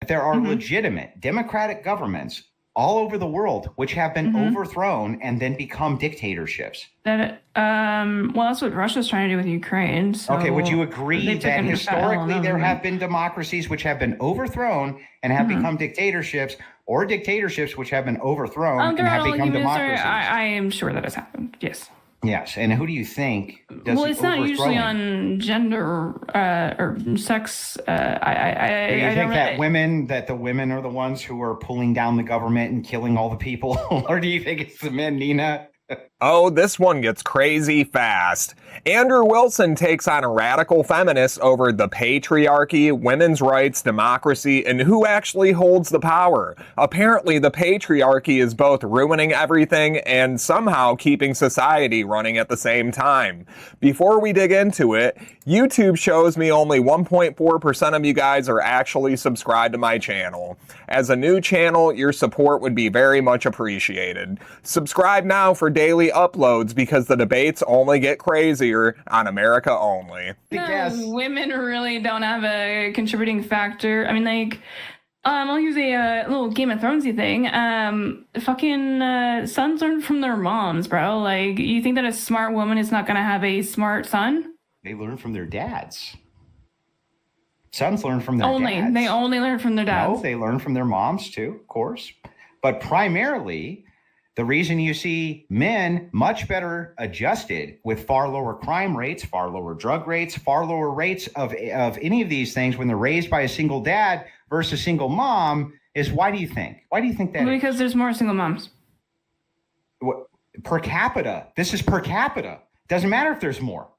there are legitimate democratic governments all over the world which have been overthrown and then become dictatorships. Well, that's what Russia's trying to do with Ukraine. So okay, would you agree that historically there have been democracies which have been overthrown and have become dictatorships, or dictatorships which have been overthrown and have become democracies? I am sure that has happened, yes. Yes, and who do you think does Well, it's not usually on gender or sex. Do you think that the women are the ones who are pulling down the government and killing all the people? Or do you think it's the men, Nina? Oh, this one gets crazy fast. Andrew Wilson takes on a radical feminist over the patriarchy, women's rights, democracy, and who actually holds the power. Apparently, the patriarchy is both ruining everything and somehow keeping society running at the same time. Before we dig into it, YouTube shows me only 1.4% of you guys are actually subscribed to my channel. As a new channel, your support would be very much appreciated. Subscribe now for daily uploads because the debates only get crazier on America Only. No, women really don't have a contributing factor. I mean, like, I'll use a little Game of Thronesy thing. Sons learn from their moms, bro. Like, you think that a smart woman is not going to have a smart son? They learn from their dads. Sons learn from their dads. They only learn from their dads. No, they learn from their moms too, of course. But primarily, the reason you see men much better adjusted with far lower crime rates, far lower drug rates, far lower rates of any of these things when they're raised by a single dad versus single mom is, why do you think? Why do you think that? Because there's more single moms. What, per capita. This is per capita. Doesn't matter if there's more.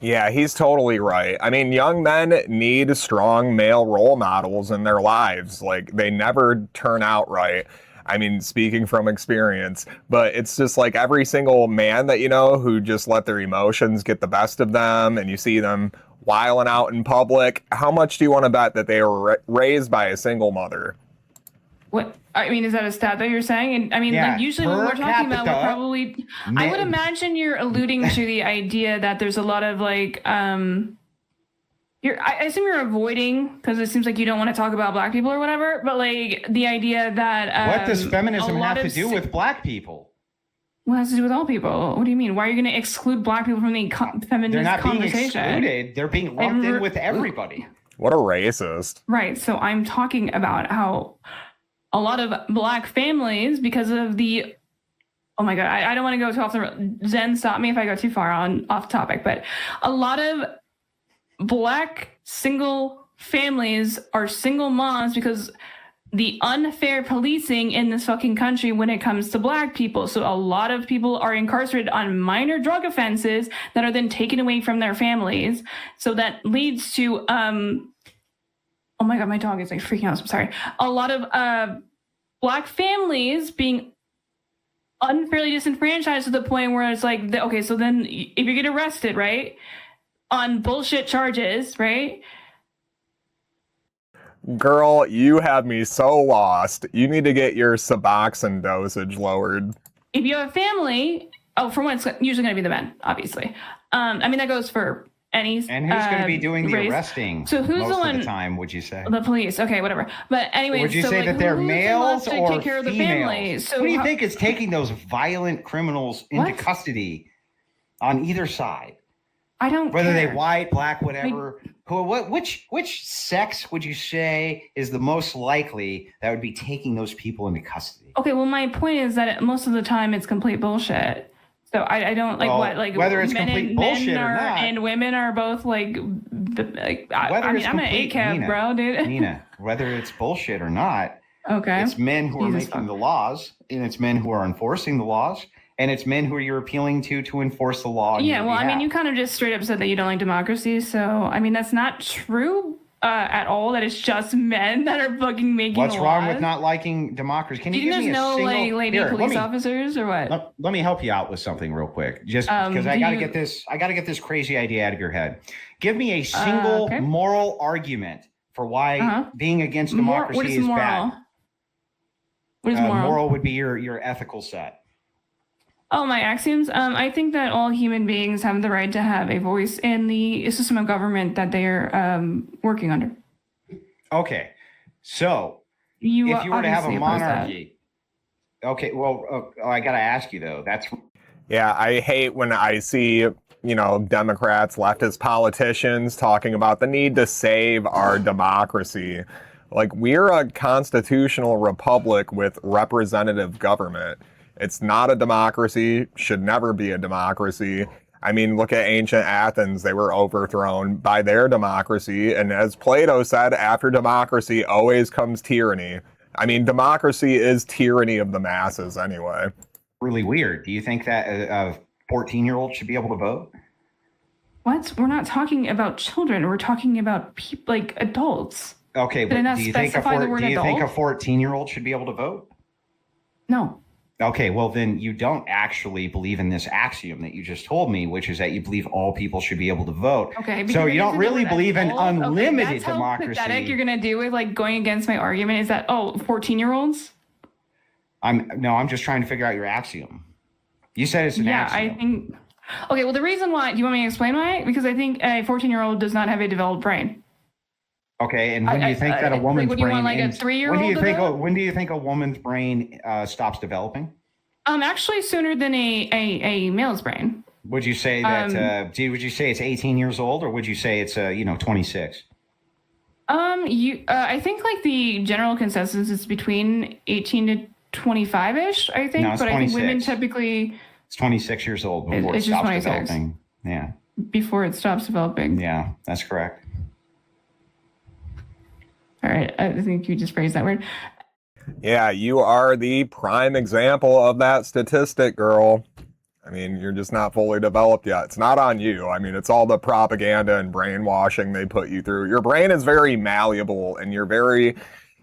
Yeah, he's totally right. I mean, young men need strong male role models in their lives. Like, they never turn out right. I mean, speaking from experience, but it's just like every single man that you know who just let their emotions get the best of them and you see them wilding out in public, how much do you want to bet that they were raised by a single mother? What? I mean, is that a stat that you're saying? And I mean, like, usually when we're talking about, we're probably, I would imagine you're alluding to the idea that there's a lot of like, I assume you're avoiding, because it seems like you don't want to talk about black people or whatever, but like the idea that what does feminism have to do with black people? What has to do with all people? What do you mean? Why are you going to exclude black people from the feminist conversation? They're not being excluded. They're being lumped in with everybody. What a racist. Right. So I'm talking about how a lot of black families, because of the, oh my God, I don't want to go too off the, Zen, stop me if I go too far off topic, but a lot of black single families are single moms because the unfair policing in this fucking country when it comes to black people. So a lot of people are incarcerated on minor drug offenses that are then taken away from their families. So that leads to, oh my God, my dog is like freaking out. I'm sorry. A lot of black families being unfairly disenfranchised to the point where it's like, okay, so then if you get arrested, right, on bullshit charges, right? Girl, you have me so lost. You need to get your Suboxone dosage lowered. If you have a family, for one, it's usually going to be the men, obviously. I mean, that goes for any. And who's going to be doing the arresting? So who's most the one? Of the time, would you say? The police. Okay, whatever. But anyway, would you say that they're males or take care of the family? So who do you think is taking those violent criminals into custody on either side? I don't. Whether they white, black, whatever. Which sex would you say is the most likely that would be taking those people into custody? Okay, well, my point is that most of the time it's complete bullshit. So I don't like whether it's complete bullshit or not, and women are both like I mean, I'm an ACAB, bro, dude. Nina, whether it's bullshit or not, okay, it's men who are making the laws, and it's men who are enforcing the laws, and it's men who you're appealing to enforce the law. Yeah, well, I mean, you kind of just straight up said that you don't like democracy, so I mean that's not true. At all, that it's just men that are fucking making What's wrong with not liking democracy? Can you give me a single... Do you guys know lady police officers or what? Let me help you out with something real quick, just because I gotta get this crazy idea out of your head. Give me a single moral argument for why being against democracy is bad. What is moral? Moral would be your ethical set. Oh, my axioms. I think that all human beings have the right to have a voice in the system of government that they are working under. Okay. So You if you were to have a obviously oppose that. monarchy, okay, well, I got to ask you though. That's Yeah, I hate when I see, Democrats, leftist politicians talking about the need to save our democracy. Like, we're a constitutional republic with representative government. It's not a democracy, should never be a democracy. I mean, look at ancient Athens. They were overthrown by their democracy. And as Plato said, after democracy always comes tyranny. I mean, democracy is tyranny of the masses anyway. really weird. Do you think that a 14-year-old should be able to vote? What? We're not talking about children. We're talking about people, like adults. Okay, Did I but not do you think a specify the word do you think a adult? 14-year-old should be able to vote? No. Okay, well then you don't actually believe in this axiom that you just told me, which is that you believe all people should be able to vote. Okay. So you don't because really the word believe in adult- okay, unlimited that's how democracy. pathetic you're gonna do with like going against my argument is that 14-year-olds? I'm just trying to figure out your axiom. You said it's an axiom. I think. Okay, well the reason why. Do you want me to explain why? Because I think a 14-year-old does not have a developed brain. Okay, and when do you think that a woman's what do you brain? want, like a 3-year-old? When do you think a woman's brain stops developing? Actually, sooner than a male's brain. Would you say that? Would you say it's 18 years old, or would you say it's 26? I think like the general consensus is between 18 to 25-ish. I think, No, it's but I think 26. women typically It's 26 years old before it It's just stops 26. developing. Yeah, before it stops developing. yeah, that's correct. All right, I think you just phrased that word. Yeah, you are the prime example of that statistic, girl. I mean, you're just not fully developed yet. It's not on you. I mean, it's all the propaganda and brainwashing they put you through. Your brain is very malleable, and you're very,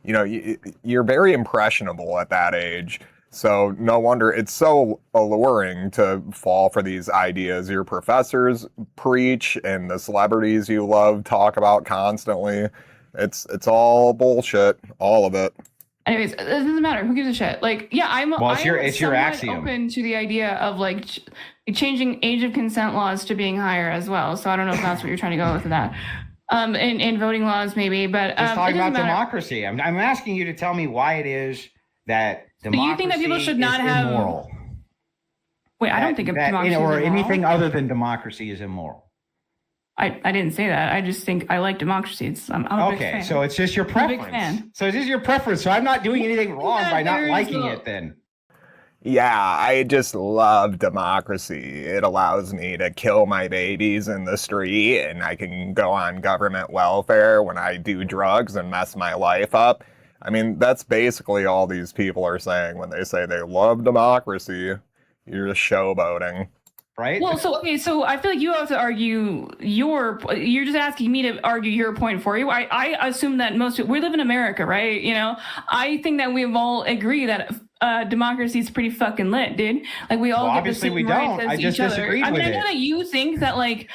you're very impressionable at that age. So no wonder it's so alluring to fall for these ideas your professors preach and the celebrities you love talk about constantly. It's all bullshit, all of it. Anyways, it doesn't matter. Who gives a shit? Like, yeah, It's your somewhat axiom. open to the idea of like changing age of consent laws to being higher as well. So I don't know if that's what you're trying to go with that. In voting laws maybe, but Just talking it about doesn't matter. democracy. I'm asking you to tell me why it is that democracy you think that people should not is have- immoral. Wait, I don't think democracy or is immoral. anything other than democracy is immoral. I didn't say that. I just think I like democracy. I'm a big Okay, fan. so it's just your I'm a preference. big fan. So it's just your preference. So I'm not doing anything wrong Yeah, by not there's liking no- it then. Yeah, I just love democracy. It allows me to kill my babies in the street, and I can go on government welfare when I do drugs and mess my life up. I mean, that's basically all these people are saying when they say they love democracy. You're just showboating. Right? Well, so I feel like you have to argue you're just asking me to argue your point for you. I assume that we live in America, right? I think that we've all agree that democracy is pretty fucking lit, dude. Like we all Well, get the obviously same we rights don't. as I each just other. disagreed I mean, with I know it. that you think that like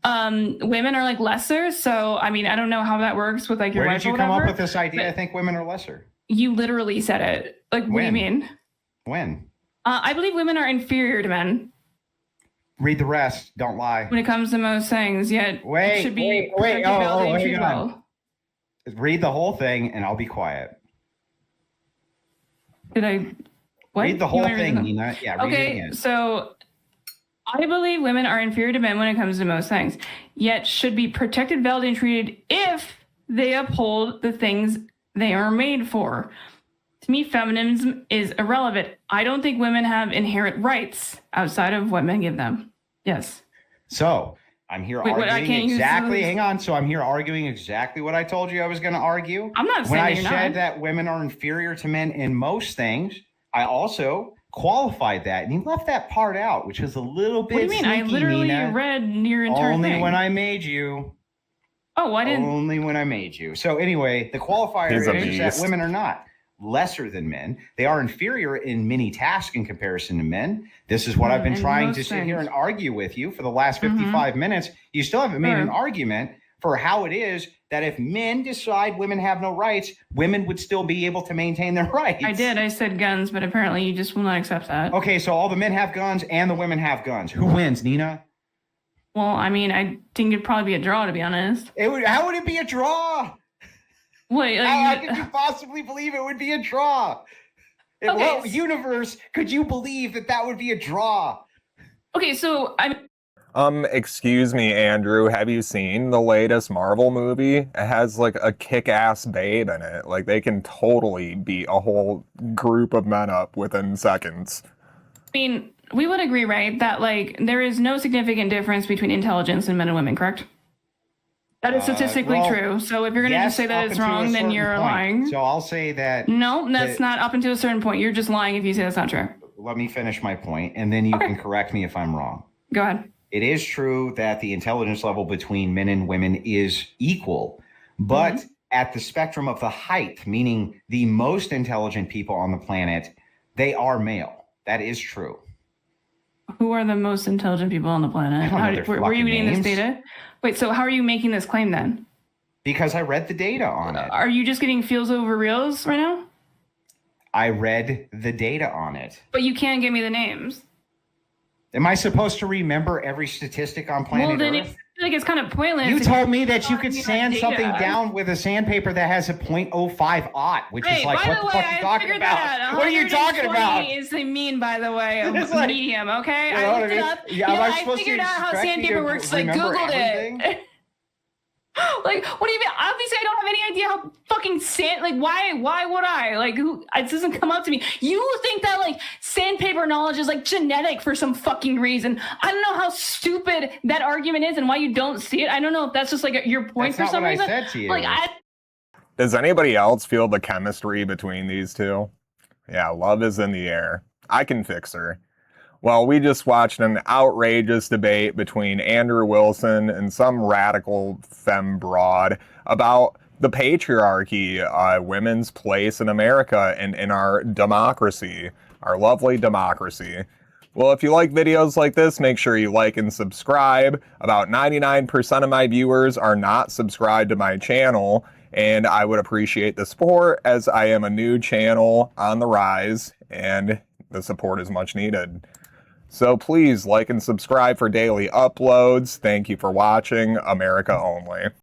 women are like lesser, so I mean I don't know how that works with like your Where wife did you or come up whatever, with this idea? but- I think women are lesser. You literally said it. Like what do you When? mean? When? I believe women are inferior to men Read the rest. Don't lie. when it comes to most things, yet Wait, should be wait. protected, Oh, validated, hang treated on. well. Read the whole thing and I'll be quiet. Did I? What? Read the You whole want me to read thing, the- Nina. Yeah, read it Okay, again. so I believe women are inferior to men when it comes to most things, yet should be protected, validated, and treated if they uphold the things they are made for. To me, feminism is irrelevant. I don't think women have inherent rights outside of what men give them. Yes. So I'm here Wait, what, I arguing can't use exactly. those- Hang on. So I'm here arguing exactly what I told you I was going to argue. I'm not When saying I that you're said not. that women are inferior to men in most things, I also qualified that, and you left that part out, which is a little bit. What do you mean? I sneaky, literally Nina. read your entire Only thing. when I made you. Oh, I didn't. Only when I made you. So anyway, the qualifier He's a is that beast. women are not lesser than men. They are inferior in many tasks in comparison to men. This is what I've been in trying to most sit here things. and argue with you for the last 55 minutes. You still haven't made an Sure. argument for how it is that if men decide women have no rights, women would still be able to maintain their rights. I did. I said guns, but apparently you just will not accept that. Okay, so all the men have guns and the women have guns. Who wins, Nina? Well, I mean, I think it'd probably be a draw, to be honest. How would it be a draw? Wait, How could you possibly believe it would be a draw? In Okay, what universe could you believe that that would be a draw? okay, so Excuse me, Andrew, have you seen the latest Marvel movie? It has like a kick-ass babe in it. Like they can totally beat a whole group of men up within seconds. mean, we would agree, right, that like there is no significant difference between intelligence in men and women, correct? That is statistically well, true. So if you're going to just say yes, that up it's until a wrong, then certain you're point. lying. So I'll say that. No, that's not up until a certain point. You're just lying if you say that's not true. Let me finish my point, and then you can correct me if I'm wrong. Go ahead. It is true that the intelligence level between men and women is equal, but at the spectrum of the height, meaning the most intelligent people on the planet, they are male. That is true. Who are the most intelligent people on the planet? I don't know their Were you fucking getting this names. data? Wait, so how are you making this claim then? Because I read the data on it. Are you just getting feels over reels right now? I read the data on it. But you can't give me the names. Am I supposed to remember every statistic on planet Well, then Earth? I feel like it's kind of pointless. You if told me that you telling could me that sand data. something down with a sandpaper that has a .05 aught, which Hey, is like, by what the the way, fuck are you I talking figured about? that out. What are you talking about? 120 is the mean, by the way, of It's like- medium, okay? You know I what looked I it mean? up. Yeah, am I I supposed to figured out how expect you sandpaper to works. I remember Googled everything? it. Like, what do you mean? Obviously, I don't have any idea how fucking like, why would I? Like, it doesn't come up to me. You think that, like, sandpaper knowledge is, like, genetic for some fucking reason. I don't know how stupid that argument is and why you don't see it. I don't know if that's just, like, your point That's for not some what reason. I said to you. Like, Does anybody else feel the chemistry between these two? Yeah, love is in the air. I can fix her. Well, we just watched an outrageous debate between Andrew Wilson and some radical femme broad about the patriarchy, women's place in America and in our democracy, our lovely democracy. Well, if you like videos like this, make sure you like and subscribe. About 99% of my viewers are not subscribed to my channel, and I would appreciate the support as I am a new channel on the rise, and the support is much needed. So please like and subscribe for daily uploads. Thank you for watching. America only.